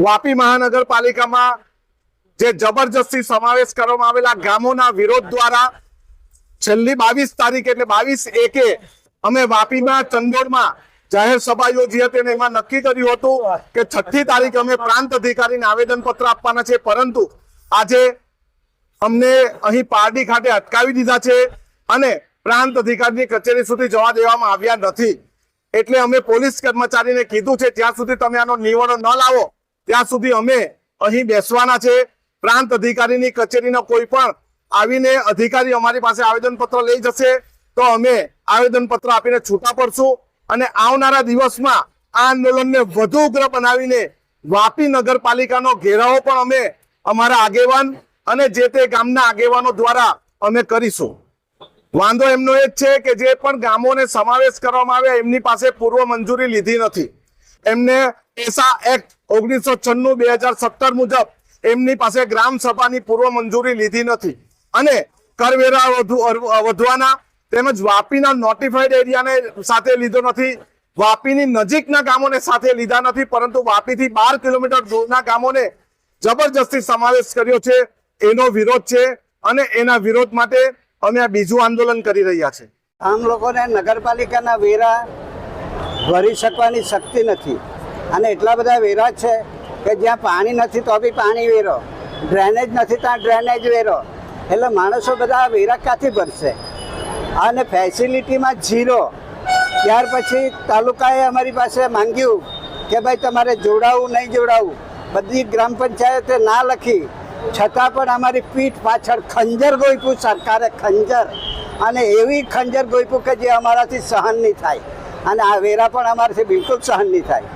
વાપી મહાનગરપાલિકામાં જે જબરજસ્તી સમાવેશ કરવામાં આવેલા ગામોના વિરોધ દ્વારા છેલ્લી 22 તારીખ એટલે 22/1 અમે વાપીમાં ચંદોડમાં જાહેર સભા યોજી હતી અને એમાં નક્કી કર્યું હતું કે 6મી તારીખે અમે પ્રાંત અધિકારીને આવેદન પત્ર આપવાના છે, પરંતુ આજે અમને અહીં પારડી ખાતે અટકાવી દીધા છે અને પ્રાંત અધિકારીની કચેરી સુધી જવા દેવામાં આવ્યા નથી। એટલે અમે પોલીસ કર્મચારીને કીધું છે જ્યાં સુધી તમે આનો નિવારો ન લાવો ત્યાં સુધી અમે અહીં બેસવાના છે। પ્રાંત અધિકારીની કચેરીનો કોઈ પણ આવીને અધિકારી અમારી પાસે આવેદન પત્ર લઈ જશે તો અમે આવેદન પત્ર આપીને છૂટા પડશું અને આવનારા દિવસમાં આ આંદોલનને વધુ ઉગ્ર બનાવીને વાપી નગરપાલિકાનો ઘેરાવો પણ અમે અમારા આગેવાન અને જે તે ગામના આગેવાનો દ્વારા અમે કરીશું। વાંધો એમનો એ જ છે કે જે પણ ગામોને સમાવેશ કરવામાં આવે એમની પાસે પૂર્વ મંજૂરી લીધી નથી। એમને પેસા એક્ટ 1996-2017 મુજબ એમની પાસે ગ્રામ સભાની પૂર્વ મંજૂરી લીધી નથી અને કરવેરા વધવાના તેમજ વાપીના નોટિફાઈડ એરિયાને સાથે લીધો નથી, વાપીની નજીકના ગામોને સાથે લીધા નથી, પરંતુ વાપીથી 12 કિલોમીટર દૂરના ગામોને જબરજસ્તી સમાવેશ કર્યો છે। એનો વિરોધ છે અને એના વિરોધ માટે અમે આ બીજું આંદોલન કરી રહ્યા છે। આમ લોકોને નગરપાલિકાના વેરા ભરી શકવાની શક્તિ નથી અને એટલા બધા વેરા છે કે જ્યાં પાણી નથી તો બી પાણી વેરો, ડ્રેનેજ નથી ત્યાં ડ્રેનેજ વેરો, એટલે માણસો બધા વેરા ક્યાંથી ભરશે? અને ફેસિલિટીમાં ઝીરો। ત્યાર પછી તાલુકાએ અમારી પાસે માંગ્યું કે ભાઈ તમારે જોડાવું નહીં જોડાવું, બધી ગ્રામ પંચાયતે ના લખી છતાં પણ અમારી પીઠ પાછળ ખંજર ગોઈપું સરકારે, ખંજર, અને એવી ખંજર ગોઈપું કે જે અમારાથી સહન નહીં થાય અને આ વેરા પણ અમારાથી બિલકુલ સહન નહીં થાય।